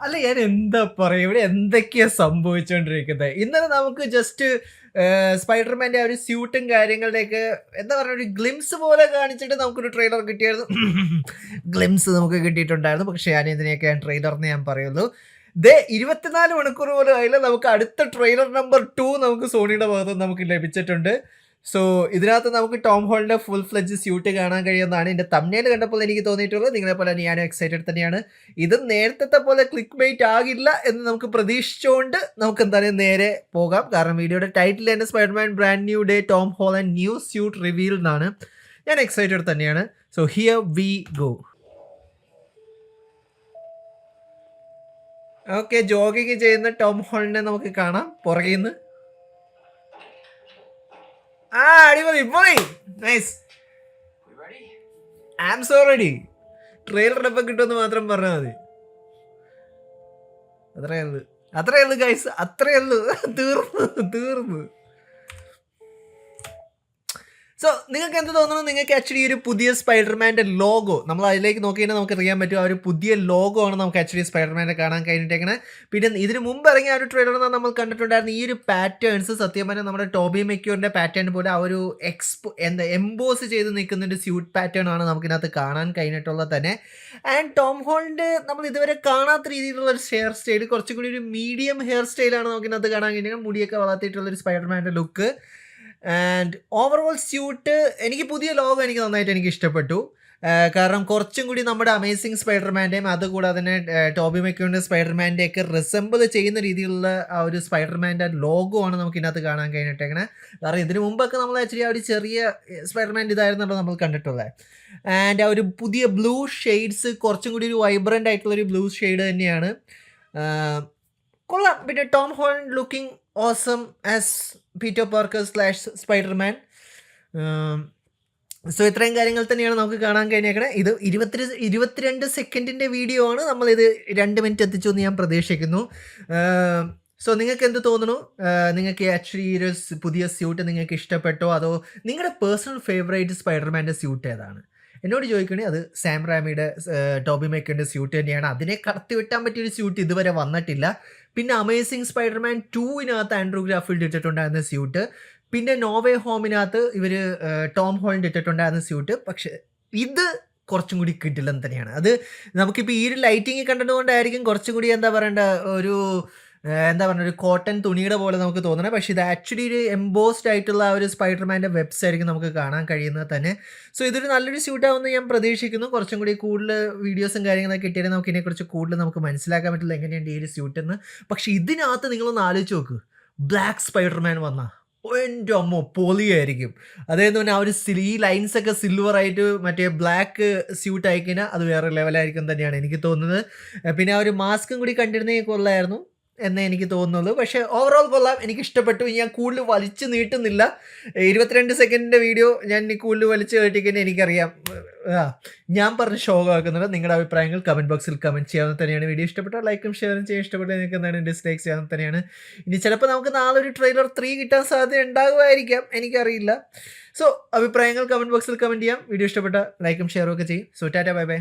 അല്ല ഞാൻ എന്താ പറയാ, ഇവിടെ എന്തൊക്കെയാ സംഭവിച്ചുകൊണ്ടിരിക്കുന്നത്. ഇന്നലെ നമുക്ക് ജസ്റ്റ് സ്പൈഡർമാന്റെ ആ ഒരു സ്യൂട്ടും കാര്യങ്ങളുടെയൊക്കെ എന്താ പറയുക ഒരു ഗ്ലിംസ് പോലെ കാണിച്ചിട്ട് നമുക്കൊരു ട്രെയിലർ കിട്ടിയായിരുന്നു. ഗ്ലിംസ് നമുക്ക് കിട്ടിയിട്ടുണ്ടായിരുന്നു. പക്ഷെ ഞാൻ ഇതിനെയൊക്കെ ട്രെയിലറിന് ഞാൻ പറയുള്ളൂ. ദേ 24 മണിക്കൂർ പോലും ആയില്ല, നമുക്ക് അടുത്ത ട്രെയിലർ നമ്പർ 2 നമുക്ക് സോണിയുടെ ഭാഗത്ത് നമുക്ക് ലഭിച്ചിട്ടുണ്ട്. സോ ഇതിനകത്ത് നമുക്ക് ടോം ഹോളിന്റെ ഫുൾ ഫ്ലെഡ്ജ് സ്യൂട്ട് കാണാൻ കഴിയുന്നതാണ്. എന്റെ തമ്മിൽ കണ്ടപ്പോൾ എനിക്ക് തോന്നിയിട്ടുള്ളത്. നിങ്ങളെ പോലെ ഞാനും എക്സൈറ്റഡ് തന്നെയാണ്. ഇത് നേരത്തെ പോലെ ക്ലിക്ക് ബൈറ്റ് ആകില്ല എന്ന് നമുക്ക് പ്രതീക്ഷിച്ചുകൊണ്ട് നമുക്ക് എന്തായാലും നേരെ പോകാം. കാരണം വീഡിയോയുടെ ടൈറ്റിൽ തന്നെ Spiderman brand new day Tom Holland new suit reveal എന്നാണ്. ഞാൻ എക്സൈറ്റഡ് തന്നെയാണ്. So here we go. Okay, jogging ചെയ്യുന്ന ടോം ഹോളിനെ നമുക്ക് കാണാം പുറകിൽ നിന്ന്. അടിപൊളി പൊളി, nice. I am so ready. Trailer എപ്പം കിട്ടുമെന്ന് മാത്രം പറഞ്ഞാൽ മതി. അത്രേ ഉള്ളു ഗൈസ്, അത്രേ ഉള്ളു. തീർന്നു. സോ നിങ്ങൾക്ക് എന്ത് തോന്നുന്നു? നിങ്ങൾക്ക് ആക്ച്വലി ഒരു പുതിയ സ്പൈഡർമാൻ്റെ ലോഗോ നമ്മൾ അതിലേക്ക് നോക്കി കഴിഞ്ഞാൽ നമുക്ക് അറിയാൻ പറ്റും. ആ ഒരു പുതിയ ലോഗോ ആണ് നമുക്ക് ആക്ച്വലി സ്പൈഡർമാനെ കാണാൻ കഴിഞ്ഞിട്ടേക്കണേ. പിന്നെ ഇതിന് മുമ്പ് ഇറങ്ങിയ ആ ഒരു ട്രെയിലറിൽ നമ്മൾ കണ്ടിട്ടുണ്ടായിരുന്നു ഈ ഒരു പാറ്റേൺസ്. സത്യം പറഞ്ഞാൽ നമ്മുടെ ടോബി മെക്യൂറിൻ്റെ പാറ്റേൺ പോലെ ആ ഒരു എംബോസ് ചെയ്ത് നിൽക്കുന്ന ഒരു സ്യൂട്ട് പാറ്റേൺ ആണ് നമുക്കിനകത്ത് കാണാൻ കഴിഞ്ഞിട്ടുള്ളത് തന്നെ. ആൻഡ് ടോം ഹോളിൻ്റെ നമ്മൾ ഇതുവരെ കാണാത്ത രീതിയിലുള്ള ഒരു ഹെയർ സ്റ്റൈൽ, കുറച്ചും കൂടി ഒരു മീഡിയം ഹെയർ സ്റ്റൈലാണ് നമുക്കിനകത്ത് കാണാൻ കഴിഞ്ഞത്. മുടിയൊക്കെ വളർത്തിയിട്ടുള്ളൊരു സ്പൈഡർമാൻ്റെ ലുക്ക്. ആൻഡ് ഓവറോൾ സ്യൂട്ട് എനിക്ക് പുതിയ ലോഗോ എനിക്ക് നന്നായിട്ട് എനിക്ക് ഇഷ്ടപ്പെട്ടു. കാരണം കുറച്ചും കൂടി നമ്മുടെ അമേസിങ് സ്പൈഡർമാൻ്റെയും അതുകൂടാതെ തന്നെ ടോബി മെക്യൂറിൻ്റെ സ്പൈഡർമാൻ്റെയൊക്കെ റിസംബിൾ ചെയ്യുന്ന രീതിയിലുള്ള ആ ഒരു സ്പൈഡർമാൻ്റെ ലോഗോ ആണ് നമുക്ക് ഇതിനകത്ത് കാണാൻ കഴിഞ്ഞിട്ടേക്കണേ. കാരണം ഇതിനു മുമ്പൊക്കെ നമ്മൾ ആക്ച്വലി ആ ഒരു ചെറിയ സ്പൈഡർമാൻ ഇതായിരുന്നല്ലോ നമ്മൾ കണ്ടിട്ടുള്ളത്. ആൻഡ് ആ ഒരു പുതിയ ബ്ലൂ ഷെയ്ഡ്സ് കുറച്ചും കൂടി ഒരു വൈബ്രൻ്റ് ആയിട്ടുള്ളൊരു ബ്ലൂ ഷെയ്ഡ് തന്നെയാണ്. കൊള്ളാം. പിന്നെ Tom Holland looking awesome as Peter Parker / Spiderman. So ഇത്രയും കാര്യങ്ങൾ തന്നെയാണ് നമുക്ക് കാണാൻ കഴിഞ്ഞേക്കണേ. ഇത് 22 സെക്കൻഡിൻ്റെ വീഡിയോ ആണ്. നമ്മളിത് 2 മിനിറ്റ് എത്തിച്ചു എന്ന് ഞാൻ പ്രതീക്ഷിക്കുന്നു. സോ നിങ്ങൾക്ക് എന്ത് തോന്നുന്നു? നിങ്ങൾക്ക് ആക്ച്വലി ഒരു പുതിയ സ്യൂട്ട് നിങ്ങൾക്ക് ഇഷ്ടപ്പെട്ടോ? അതോ നിങ്ങളുടെ പേഴ്സണൽ ഫേവറേറ്റ് സ്പൈഡർമാൻ്റെ സ്യൂട്ട് ഏതാണ്? എന്നോട് ചോദിക്കണേ അത് സാം റാമിയുടെ ടോബി മെക്യൂറിൻ്റെ സ്യൂട്ട് തന്നെയാണ്. അതിനെ കടത്തി വെട്ടാൻ പറ്റിയൊരു സ്യൂട്ട് ഇതുവരെ വന്നിട്ടില്ല. പിന്നെ അമേസിങ് സ്പൈഡർമാൻ 2-നകത്ത് ആൻഡ്രൂ ഗ്രാഫിൽഡ് ഇട്ടിട്ടുണ്ടായിരുന്ന സ്യൂട്ട്, പിന്നെ നോവേ ഹോമിനകത്ത് ഇവർ ടോം ഹോളൻഡ് ഇട്ടിട്ടുണ്ടായിരുന്ന സ്യൂട്ട്. പക്ഷെ ഇത് കുറച്ചും കൂടി കിട്ടില്ലെന്ന് തന്നെയാണ്. അത് നമുക്കിപ്പോൾ ഈ ഒരു ലൈറ്റിങ് കണ്ടതുകൊണ്ടായിരിക്കും കുറച്ചും കൂടി എന്താ പറയേണ്ട ഒരു ഒരു കോട്ടൺ തുണിയുടെ പോലെ നമുക്ക് തോന്നണം. പക്ഷേ ഇത് ആക്ച്വലി ഒരു എംബോസ്ഡ് ആയിട്ടുള്ള ആ ഒരു സ്പൈഡർമാൻ്റെ വെബ്സ് ആയിരിക്കും നമുക്ക് കാണാൻ കഴിയുന്നത് തന്നെ. സോ ഇതൊരു നല്ലൊരു സ്യൂട്ടാവുമെന്ന് ഞാൻ പ്രതീക്ഷിക്കുന്നു. കുറച്ചും കൂടി കൂടുതൽ വീഡിയോസും കാര്യങ്ങളൊക്കെ കിട്ടിയാൽ നമുക്ക് ഇതിനെക്കുറിച്ച് കൂടുതൽ നമുക്ക് മനസ്സിലാക്കാൻ പറ്റില്ല എങ്ങനെയുണ്ട് ഈ ഒരു സ്യൂട്ടെന്ന്. പക്ഷേ ഇതിനകത്ത് നിങ്ങളൊന്ന് ആലോചിച്ച് നോക്ക്, ബ്ലാക്ക് സ്പൈഡർമാൻ വന്നാൽ എൻ്റെ അമ്മ പൊളിയായിരിക്കും. അതായത് തന്നെ ആ ഒരു ഈ ലൈൻസൊക്കെ സിൽവറായിട്ട് മറ്റേ ബ്ലാക്ക് സ്യൂട്ട് ആയിക്കഴിഞ്ഞാൽ അത് വേറെ ലെവലായിരിക്കും തന്നെയാണ് എനിക്ക് തോന്നുന്നത്. പിന്നെ ആ ഒരു മാസ്കും കൂടി കണ്ടിരുന്നെങ്കിൽ കൊള്ളായിരുന്നു എന്നേ എനിക്ക് തോന്നുന്നുള്ളൂ. പക്ഷേ ഓവറോൾ കൊള്ളാം, എനിക്ക് ഇഷ്ടപ്പെട്ടു. ഞാൻ കൂടുതൽ വലിച്ചു നീട്ടുന്നില്ല. 22 സെക്കൻഡിൻ്റെ വീഡിയോ ഞാൻ ഇനി കൂടുതൽ വലിച്ചു നീട്ടിക്കഴിഞ്ഞാൽ എനിക്കറിയാം ഞാൻ പറഞ്ഞ് ഷോകാക്കുന്നുണ്ട്. നിങ്ങളുടെ അഭിപ്രായങ്ങൾ കമൻറ്റ് ബോക്സിൽ കമൻറ്റ് ചെയ്യാവുന്ന തന്നെയാണ്. വീഡിയോ ഇഷ്ടപ്പെട്ടാൽ ലൈക്കും ഷെയറും ചെയ്യാൻ, ഇഷ്ടപ്പെട്ടാൽ നിങ്ങൾക്ക് എന്താണ് ഡിസ്ലൈക്ക് ചെയ്യാവുന്ന തന്നെയാണ്. ഇനി ചിലപ്പോൾ നമുക്ക് നാളെ ഒരു ട്രെയിലർ 3 കിട്ടാൻ സാധ്യത ഉണ്ടാകുമായിരിക്കാം, എനിക്കറിയില്ല. സോ അഭിപ്രായങ്ങൾ കമൻറ്റ് ബോക്സിൽ കമൻറ്റ് ചെയ്യാം. വീഡിയോ ഇഷ്ടപ്പെട്ടാൽ ലൈക്കും ഷെയറും ഒക്കെ ചെയ്യും. So Tata, bye bye.